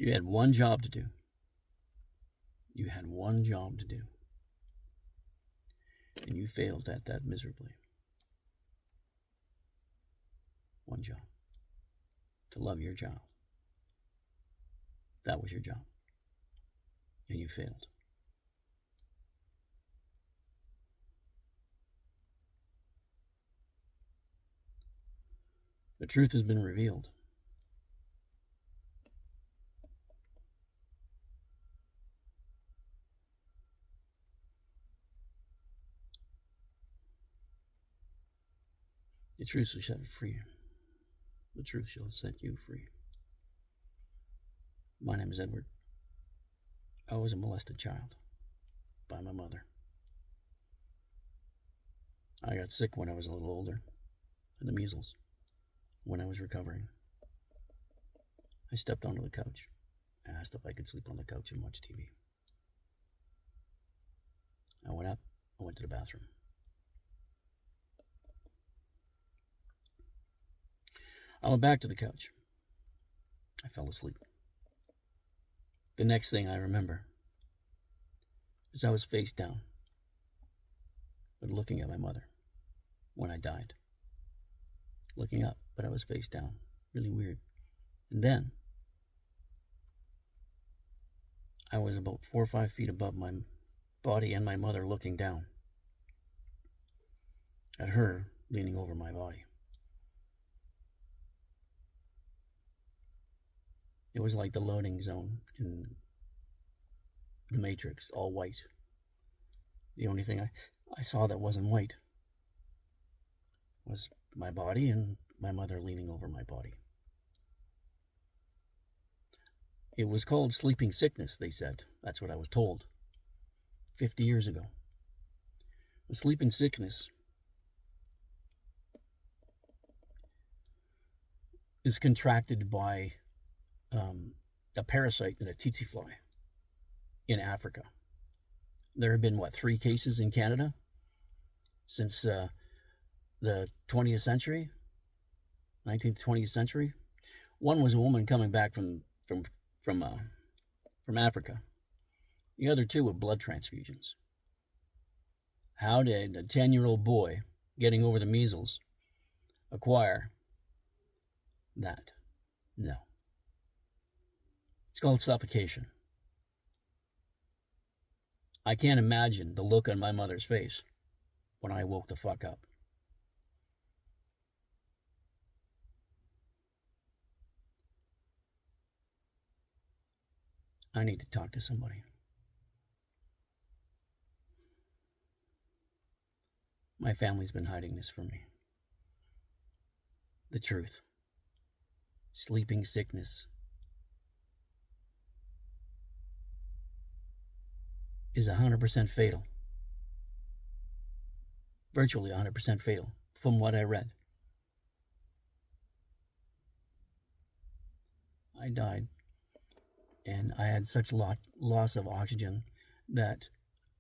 You had one job to do. You had one job to do. And you failed at that miserably. One job. To love your child. That was your job. And you failed. The truth has been revealed. The truth shall set you free. The truth shall set you free. My name is Edward. I was a molested child by my mother. I got sick when I was a little older, and the measles, when I was recovering. I stepped onto the couch. I asked if I could sleep on the couch and watch TV. I went up. I went to the bathroom. I went back to the couch. I fell asleep. The next thing I remember is I was face down, but looking at my mother when I died. Looking up, but I was face down. Really weird. And then I was about 4 or 5 feet above my body and my mother looking down at her leaning over my body. It was like the loading zone in the Matrix, all white. The only thing I saw that wasn't white was my body and my mother leaning over my body. It was called sleeping sickness, they said. That's what I was told 50 years ago. The sleeping sickness is contracted by a parasite in a tsetse fly in Africa. There have been, 3 cases in Canada since the 20th century, 19th, 20th century. One was a woman coming back from Africa. The other 2 were blood transfusions. How did a 10-year-old boy getting over the measles acquire that? No. It's called suffocation. I can't imagine the look on my mother's face when I woke the fuck up. I need to talk to somebody. My family's been hiding this from me. The truth. Sleeping sickness is 100% fatal. Virtually 100% fatal, from what I read. I died, and I had such loss of oxygen that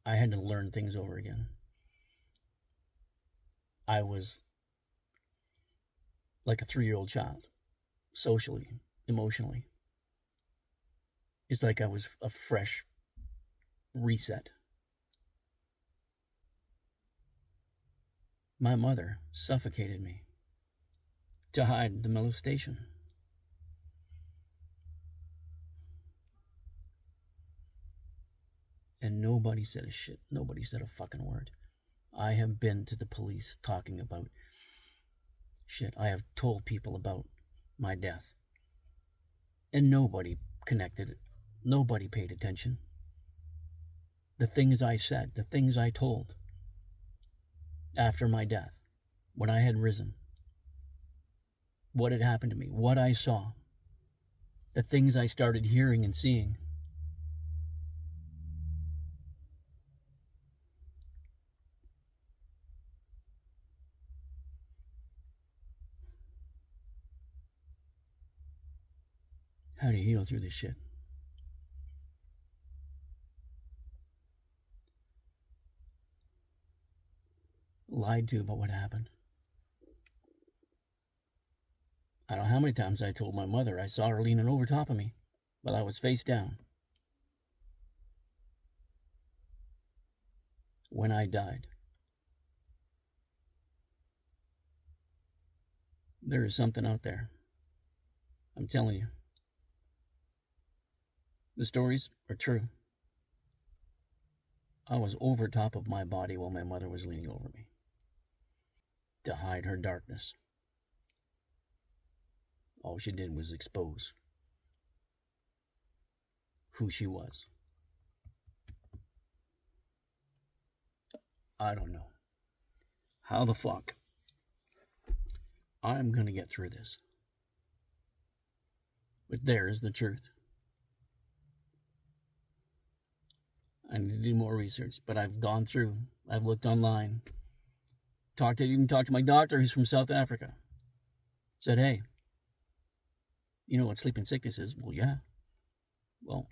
I had to learn things over again. I was like a 3-year-old child, socially, emotionally. It's like I was a fresh reset. My mother suffocated me to hide the molestation. And nobody said a shit. Nobody said a fucking word. I have been to the police talking about shit. I have told people about my death. And nobody connected it. Nobody paid attention. The things I said, the things I told after my death, when I had risen, what had happened to me, what I saw, the things I started hearing and seeing. How to heal through this shit. Lied to about what happened. I don't know how many times I told my mother I saw her leaning over top of me while I was face down. When I died, there is something out there. I'm telling you. The stories are true. I was over top of my body while my mother was leaning over me to hide her darkness. All she did was expose who she was. I don't know how the fuck I'm going to get through this. But there is the truth. I need to do more research, but I've gone through. I've looked online. Even talked to my doctor, who's from South Africa. Said, hey, you know what sleeping sickness is? Well, yeah. Well,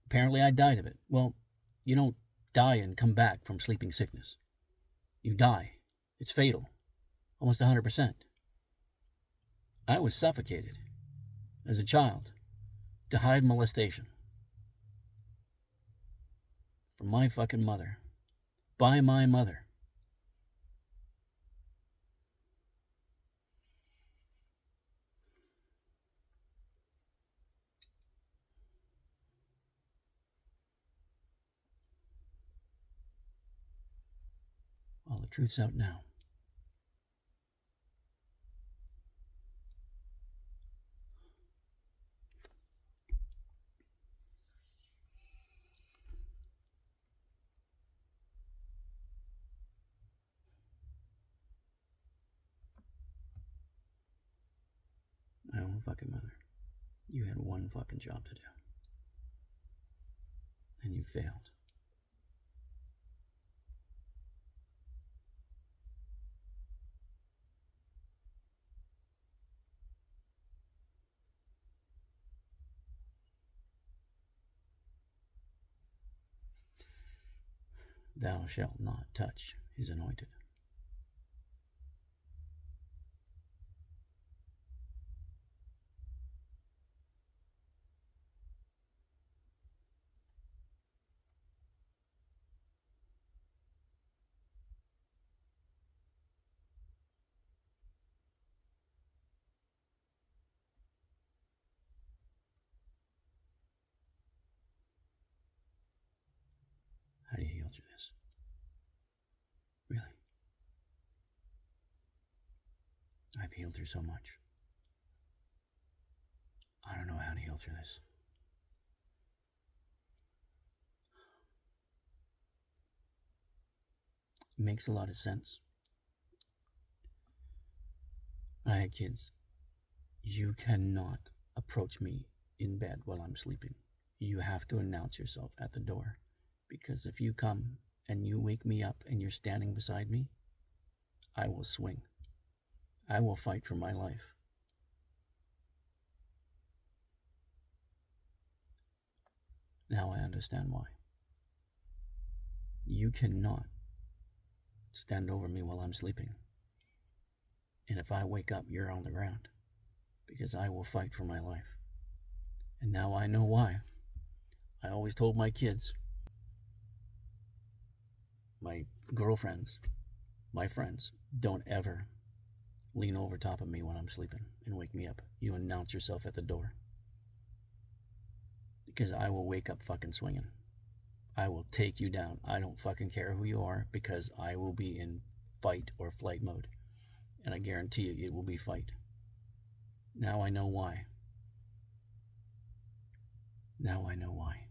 apparently I died of it. Well, you don't die and come back from sleeping sickness. You die. It's fatal. Almost 100%. I was suffocated as a child to hide molestation from my fucking mother. By my mother. Well, the truth's out now. My own fucking mother. You had one fucking job to do. And you failed. Thou shalt not touch his anointed. How do you heal through this? Really? I've healed through so much. I don't know how to heal through this. It makes a lot of sense. I had kids. You cannot approach me in bed while I'm sleeping. You have to announce yourself at the door. Because if you come and you wake me up and you're standing beside me, I will swing. I will fight for my life. Now I understand why. You cannot stand over me while I'm sleeping. And if I wake up, you're on the ground. Because I will fight for my life. And now I know why. I always told my kids, my girlfriends, my friends, don't ever lean over top of me when I'm sleeping and wake me up. You announce yourself at the door. Because I will wake up fucking swinging. I will take you down. I don't fucking care who you are because I will be in fight or flight mode. And I guarantee you it will be fight. Now I know why. Now I know why.